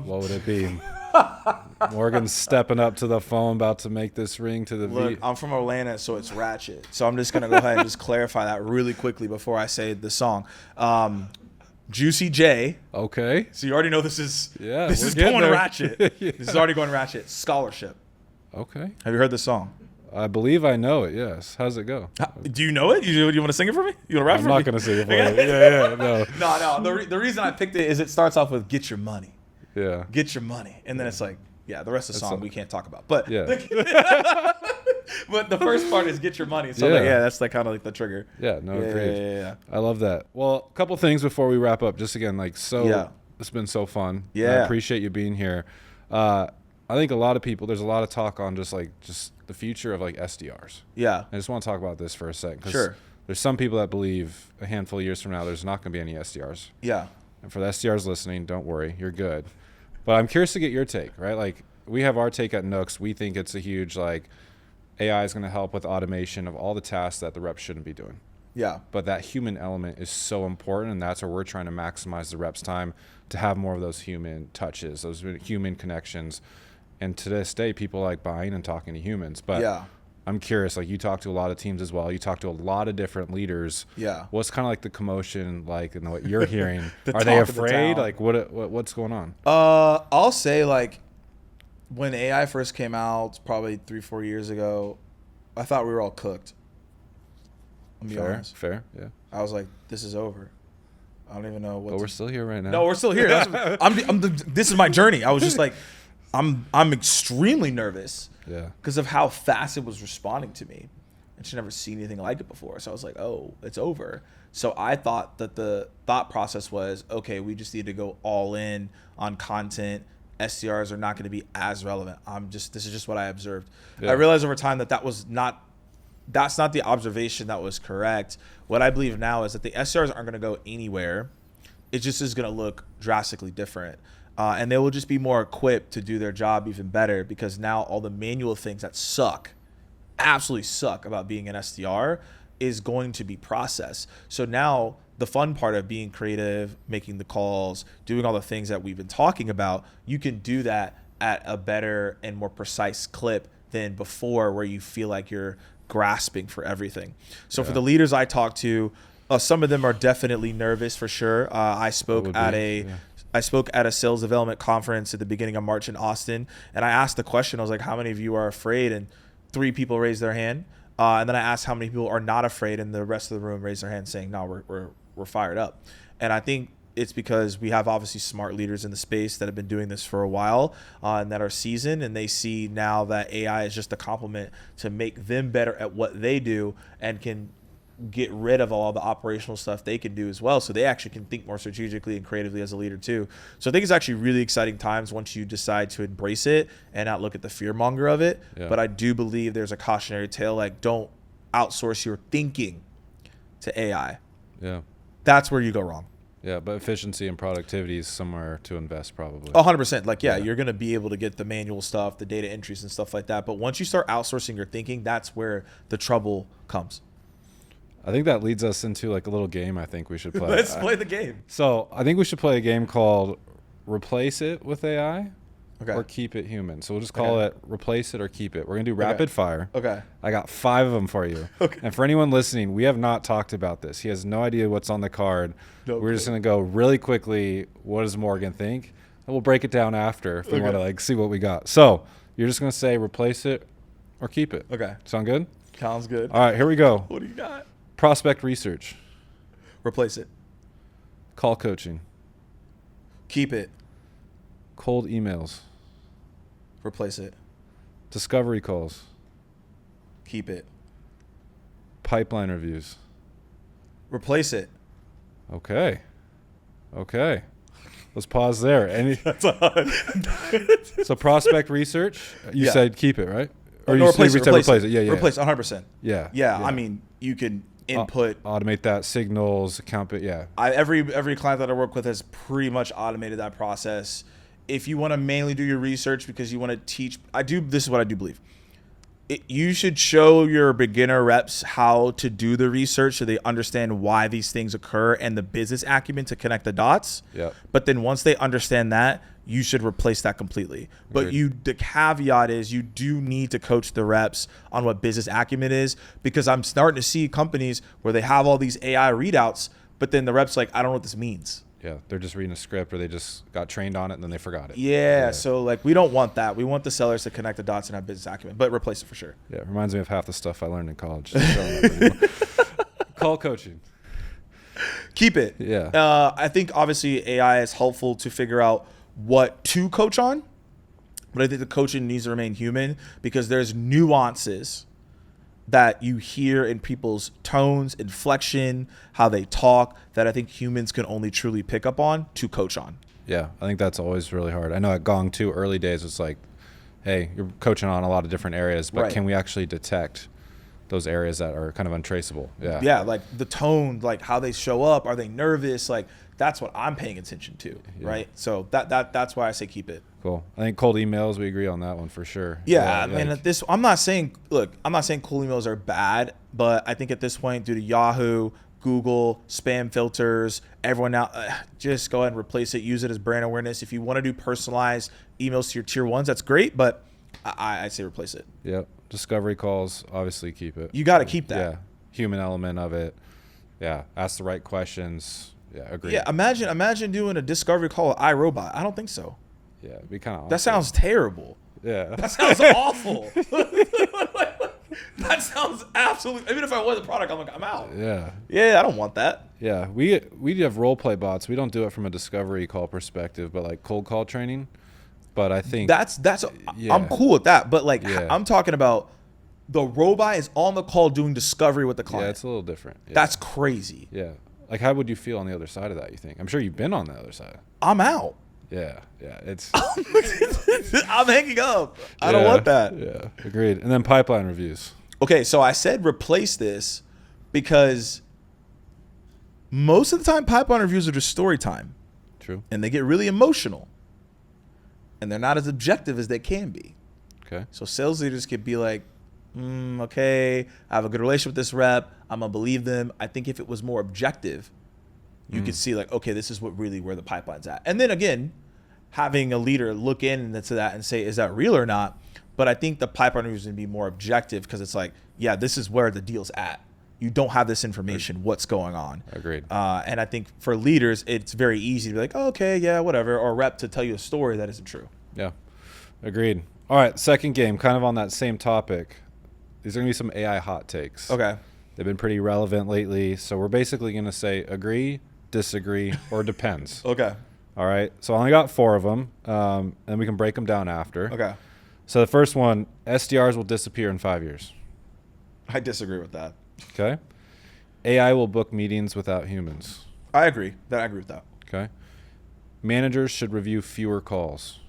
What would it be? Morgan's stepping up to the phone, about to make this ring to the Look, I'm from Atlanta, so it's ratchet. So I'm just going to go ahead and just clarify that really quickly before I say the song. Juicy J. Okay. So you already know this is going ratchet. This is already going ratchet. Scholarship. Okay. Have you heard this song? I believe I know it, yes. How's it go? Do you know it? You want to sing it for me? You want to rap for me? I'm not going to sing it for you. No. The reason I picked it is it starts off with "Get your money." Yeah. Get your money. And then it's like, the rest of the song we can't talk about. But but the first part is "Get your money." So that's like kind of like the trigger. Yeah, no, agreed. Yeah. I love that. Well, a couple things before we wrap up. Just again, like, It's been so fun. Yeah. I appreciate you being here. I think a lot of people, there's a lot of talk on just the future of like SDRs. Yeah. I just want to talk about this for a second. Sure. There's some people that believe a handful of years from now, there's not going to be any SDRs. Yeah. And for the SDRs listening, don't worry, you're good. But I'm curious to get your take, right? Like we have our take at Nooks. We think it's a huge, like AI is going to help with automation of all the tasks that the reps shouldn't be doing. Yeah. But that human element is so important, and that's where we're trying to maximize the reps' time to have more of those human touches, those human connections. And to this day, people like buying and talking to humans. But yeah. I'm curious, like you talk to a lot of teams as well. You talk to a lot of different leaders. Yeah. What's kind of like the commotion like and what you're hearing? The Are they talk of the afraid? town. Like what's going on? I'll say like when AI first came out, probably 3-4 years ago, I thought we were all cooked. I'll be honest. Fair, yeah. I was like, this is over. I don't even know what. But we're still here right now. No, we're still here. This is my journey. I was just like, I'm extremely nervous. Yeah. Because of how fast it was responding to me. And she'd never seen anything like it before. So I was like, oh, it's over. So I thought that the thought process was, okay, we just need to go all in on content. SDRs are not going to be as relevant. This is just what I observed. Yeah. I realized over time that's not the observation that was correct. What I believe now is that the SDRs aren't going to go anywhere. It just is going to look drastically different. And they will just be more equipped to do their job even better because now all the manual things that absolutely suck about being an SDR is going to be processed. So now the fun part of being creative, making the calls, doing all the things that we've been talking about, you can do that at a better and more precise clip than before where you feel like you're grasping for everything. So for the leaders I talked to, some of them are definitely nervous for sure. I spoke at a sales development conference at the beginning of March in Austin, and I asked the question, I was like, how many of you are afraid? And 3 people raised their hand. And then I asked how many people are not afraid, and the rest of the room raised their hand saying, no, we're fired up. And I think it's because we have obviously smart leaders in the space that have been doing this for a while and that are seasoned, and they see now that AI is just a complement to make them better at what they do and can get rid of all the operational stuff they can do as well. So they actually can think more strategically and creatively as a leader too. So I think it's actually really exciting times once you decide to embrace it and not look at the fear monger of it. Yeah. But I do believe there's a cautionary tale, like don't outsource your thinking to AI. Yeah. That's where you go wrong. Yeah, but efficiency and productivity is somewhere to invest probably. 100%. Like, yeah, you're going to be able to get the manual stuff, the data entries and stuff like that. But once you start outsourcing your thinking, that's where the trouble comes. I think that leads us into like a little game I think we should play. Let's play the game. So I think we should play a game called Replace It with AI or Keep It Human. So we'll just call it Replace It or Keep It. We're going to do rapid fire. Okay. I got 5 of them for you. Okay. And for anyone listening, we have not talked about this. He has no idea what's on the card. We're just going to go really quickly. What does Morgan think? And we'll break it down after if we want to like see what we got. So you're just going to say Replace It or Keep It. Okay. Sound good? Sounds good. All right, here we go. What do you got? Prospect research. Replace it. Call coaching. Keep it. Cold emails. Replace it. Discovery calls. Keep it. Pipeline reviews. Replace it. Okay. Let's pause there. So prospect research, you said keep it, right? Or you replace said it. replace it. Yeah. Replace 100%. Yeah. I mean, you can input automate that signals account. Every client that I work with has pretty much automated that process. If you want to mainly do your research because you want to teach, this is what I do believe. You should show your beginner reps how to do the research so they understand why these things occur and the business acumen to connect the dots. Yeah. But then once they understand that, you should replace that completely. But the caveat is you do need to coach the reps on what business acumen is, because I'm starting to see companies where they have all these AI readouts, but then the reps like, I don't know what this means. Yeah, they're just reading a script or they just got trained on it and then they forgot it. Yeah, so like we don't want that. We want the sellers to connect the dots and have business acumen, but replace it for sure. Yeah, it reminds me of half the stuff I learned in college. Call coaching. Keep it. Yeah. I think obviously AI is helpful to figure out what to coach on, but I think the coaching needs to remain human because there's nuances that you hear in people's tones, inflection, how they talk, that I think humans can only truly pick up on to coach on. Yeah, I think that's always really hard. I know at Gong too, early days, it's like, hey, you're coaching on a lot of different areas, but can we actually detect those areas that are kind of untraceable? Yeah. Yeah, like the tone, like how they show up. Are they nervous? Like that's what I'm paying attention to, right? So that's why I say keep it. Cool. I think cold emails, we agree on that one for sure. Yeah, man. At this, I'm not saying cold emails are bad, but I think at this point, due to Yahoo, Google, spam filters, everyone now, just go ahead and replace it. Use it as brand awareness. If you want to do personalized emails to your tier ones, that's great, but I say replace it. Yep. Discovery calls, obviously keep it. You got to keep that. Yeah. Human element of it. Yeah. Ask the right questions. Yeah. Agree. Yeah. Imagine doing a discovery call with iRobot. I don't think so. Yeah. It'd be kind of That sounds terrible. Yeah. That sounds awful. That sounds absolutely. Even if I was the product, I'm like, I'm out. Yeah. Yeah, I don't want that. Yeah. We have role play bots. We don't do it from a discovery call perspective, but like cold call training. But I think that's I'm cool with that. But like I'm talking about the robot is on the call doing discovery with the client. Yeah, it's a little different. Yeah. That's crazy. Yeah. Like how would you feel on the other side of that, you think? I'm sure you've been on the other side. I'm out. Yeah. Yeah. It's I'm hanging up. I don't want that. Yeah. Agreed. And then pipeline reviews. Okay, so I said replace this because most of the time pipeline reviews are just story time. True. And they get really emotional. And they're not as objective as they can be. Okay. So sales leaders could be like, okay, I have a good relationship with this rep. I'm going to believe them. I think if it was more objective, you could see like, okay, this is where the pipeline's at. And then again, having a leader look into that and say, is that real or not? But I think the pipeline review is going to be more objective because it's like, yeah, this is where the deal's at. You don't have this information. What's going on? Agreed. And I think for leaders, it's very easy to be like, oh, okay, yeah, whatever. Or a rep to tell you a story that isn't true. Yeah. Agreed. All right. Second game, kind of on that same topic. These are going to be some AI hot takes. Okay. They've been pretty relevant lately. So we're basically going to say agree, disagree, or depends. Okay. All right. So I only got 4 of them. And we can break them down after. Okay. So the first one, SDRs will disappear in 5 years. I disagree with that. Okay. AI will book meetings without humans. I agree. I agree with that. Okay. Managers should review fewer calls.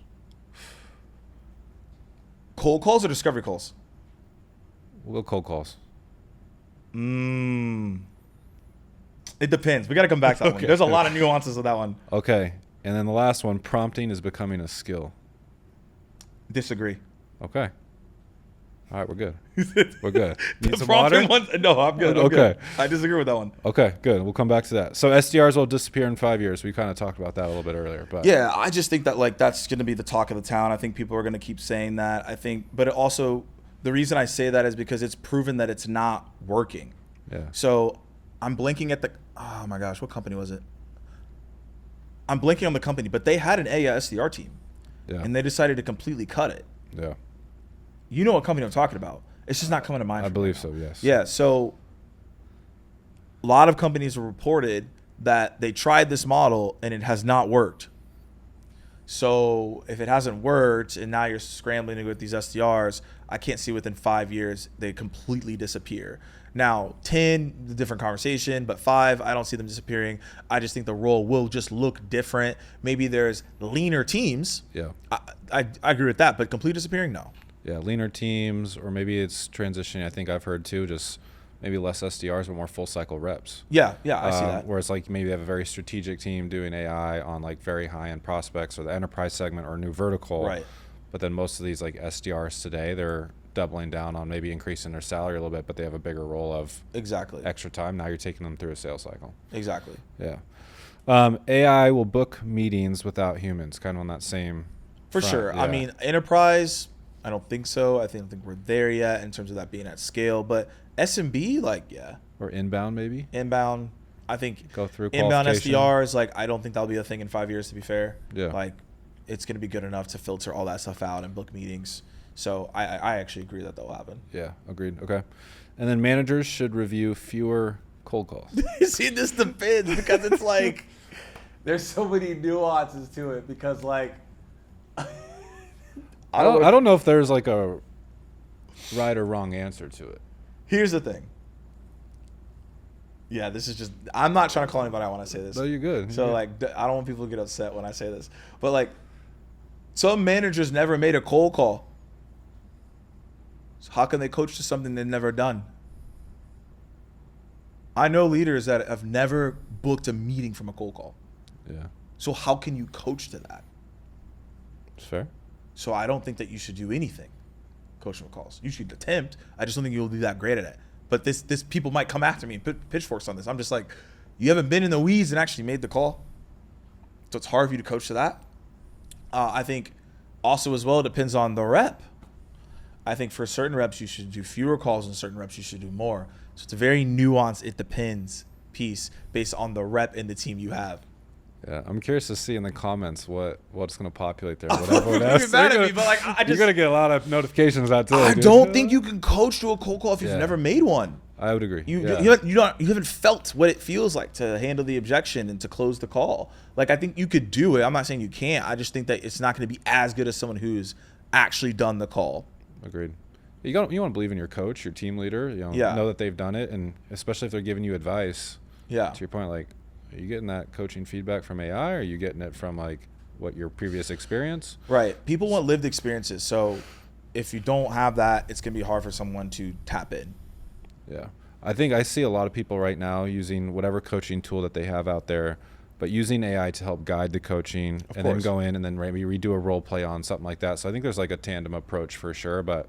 Cold calls or discovery calls? We'll go cold calls. It depends. We got to come back to that one. There's a lot of nuances of that one. Okay. And then the last one, prompting is becoming a skill. Disagree. Okay. All right, we're good. We're good. Need The some water? one, no, I'm good. I'm Okay. good. I disagree with that one. Okay, good. We'll come back to that. So SDRs will disappear in 5 years. We kind of talked about that a little bit earlier. But Yeah, I just think that like that's going to be the talk of the town. I think people are going to keep saying that. I think, but it also the reason I say that is because it's proven that it's not working. Yeah. So I'm blinking at oh my gosh, what company was it? I'm blinking on the company, but they had an AI SDR team, and they decided to completely cut it. Yeah. You know what company I'm talking about. It's just not coming to mind. I believe so, yes. Yeah, so a lot of companies have reported that they tried this model and it has not worked. So if it hasn't worked and now you're scrambling to go with these SDRs, I can't see within 5 years they completely disappear. Now, 10, the different conversation, but 5, I don't see them disappearing. I just think the role will just look different. Maybe there's leaner teams. Yeah. I agree with that, but complete disappearing, no. Yeah, leaner teams, or maybe it's transitioning. I think I've heard too, just maybe less SDRs, but more full cycle reps. Yeah, I see that. Whereas like maybe they have a very strategic team doing AI on like very high end prospects or the enterprise segment or new vertical. Right. But then most of these like SDRs today, they're doubling down on maybe increasing their salary a little bit, but they have a bigger role of extra time. Now you're taking them through a sales cycle. Exactly. Yeah. AI will book meetings without humans, kind of on that same For front. sure. Yeah. I mean, enterprise, I don't think so. I don't think we're there yet in terms of that being at scale. But SMB, like, yeah. Or inbound maybe. Inbound, I think. Go through inbound qualification. SDRs, like, I don't think that'll be a thing in 5 years, to be fair. Yeah. Like, it's going to be good enough to filter all that stuff out and book meetings. So I actually agree that will happen. Yeah, agreed. Okay. And then managers should review fewer cold calls. See, this depends because it's like there's so many nuances to it because like I don't know if there's like a right or wrong answer to it. Here's the thing. Yeah, this is just, I'm not trying to call anybody. I want to say this. No, you're good. So You're like, I don't want people to get upset when I say this, but like, some managers never made a cold call. So how can they coach to something they've never done? I know leaders that have never booked a meeting from a cold call. Yeah. So how can you coach to that? It's fair. So I don't think that you should do anything, coaching calls. You should attempt. I just don't think you'll be that great at it. But this people might come after me and put pitchforks on this. I'm just like, you haven't been in the weeds and actually made the call. So it's hard for you to coach to that. I think also as well, it depends on the rep. I think for certain reps, you should do fewer calls, and certain reps, you should do more. So it's a very nuanced, it depends piece based on the rep and the team you have. Yeah, I'm curious to see in the comments what's going to populate there. Whatever. You're mad at me, but like, you're going to get a lot of notifications out there. I don't think you can coach to a cold call if you've never made one. I would agree. You haven't felt what it feels like to handle the objection and to close the call. Like, I think you could do it. I'm not saying you can't. I just think that it's not going to be as good as someone who's actually done the call. Agreed. You want to believe in your coach, your team leader. Know that they've done it, and especially if they're giving you advice. Yeah. To your point, like, are you getting that coaching feedback from AI, or are you getting it from like what your previous experience? Right. People want lived experiences. So if you don't have that, it's going to be hard for someone to tap in. Yeah. I think I see a lot of people right now using whatever coaching tool that they have out there, but using AI to help guide the coaching then go in and then maybe redo a role play on something like that. So I think there's like a tandem approach for sure, but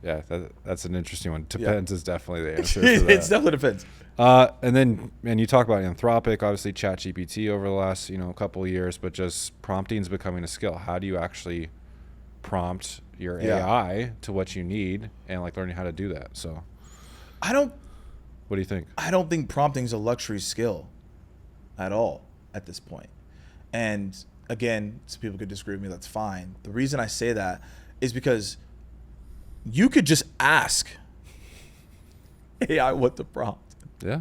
yeah, that's an interesting one. Depends is definitely the answer for that. It definitely depends. And then, man, you talk about Anthropic, obviously ChatGPT over the last, couple of years, but just prompting is becoming a skill. How do you actually prompt your AI to what you need and like learning how to do that? So what do you think? I don't think prompting is a luxury skill at all at this point. And again, some people could disagree with me, that's fine. The reason I say that is because you could just ask AI what to prompt. Yeah.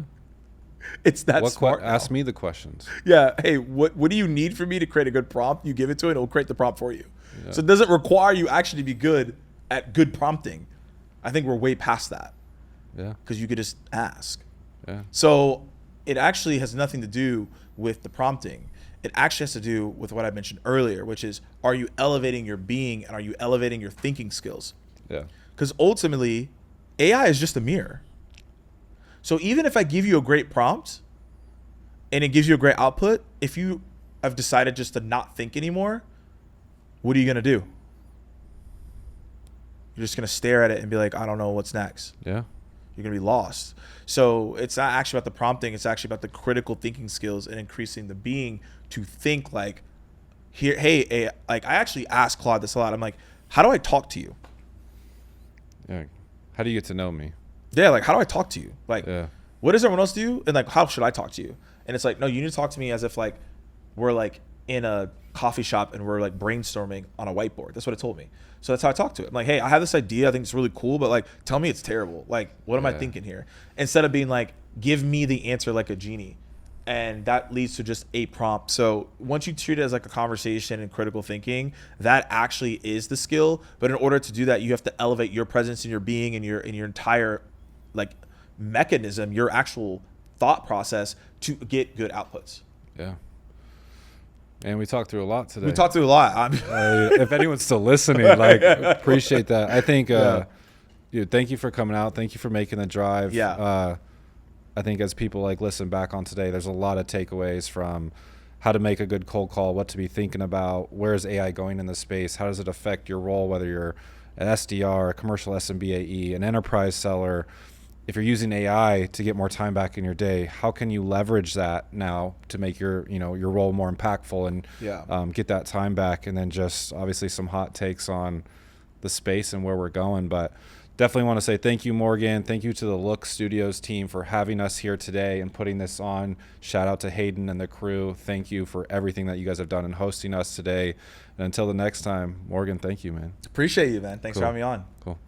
It's that smart. Ask me the questions. Yeah. Hey, what do you need for me to create a good prompt? You give it to it, it'll create the prompt for you. Yeah. So it doesn't require you actually to be good at good prompting. I think we're way past that. Yeah. Because you could just ask. Yeah. So it actually has nothing to do with the prompting. It actually has to do with what I mentioned earlier, which is, are you elevating your being and are you elevating your thinking skills? Yeah. Because ultimately, AI is just a mirror. So even if I give you a great prompt and it gives you a great output, if you have decided just to not think anymore, what are you going to do? You're just going to stare at it and be like, I don't know what's next. Yeah. You're going to be lost. So it's not actually about the prompting. It's actually about the critical thinking skills and increasing the being to think like, I actually ask Claude this a lot. I'm like, how do I talk to you? Yeah. How do you get to know me? Yeah, like, how do I talk to you? Like, what does everyone else do? And like, how should I talk to you? And it's like, no, you need to talk to me as if like we're like in a coffee shop and we're like brainstorming on a whiteboard. That's what it told me. So that's how I talk to it. I'm like, hey, I have this idea. I think it's really cool, but like, tell me it's terrible. Like, what am I thinking here? Instead of being like, give me the answer like a genie. And that leads to just a prompt. So once you treat it as like a conversation and critical thinking, that actually is the skill. But in order to do that, you have to elevate your presence in your being and your entire like mechanism, your actual thought process to get good outputs. Yeah. And we talked through a lot today. We talked through a lot. If anyone's still listening, like, appreciate that. I think, dude, thank you for coming out. Thank you for making the drive. Yeah. I think as people like listen back on today, there's a lot of takeaways from how to make a good cold call, what to be thinking about, where is AI going in the space, how does it affect your role, whether you're an SDR, a commercial SMBAE, an enterprise seller. If you're using AI to get more time back in your day, how can you leverage that now to make your role more impactful and get that time back? And then just obviously some hot takes on the space and where we're going. But definitely want to say thank you, Morgan. Thank you to the Look Studios team for having us here today and putting this on. Shout out to Hayden and the crew. Thank you for everything that you guys have done in hosting us today. And until the next time, Morgan, thank you, man. Appreciate you, man. Thanks for having me on. Cool.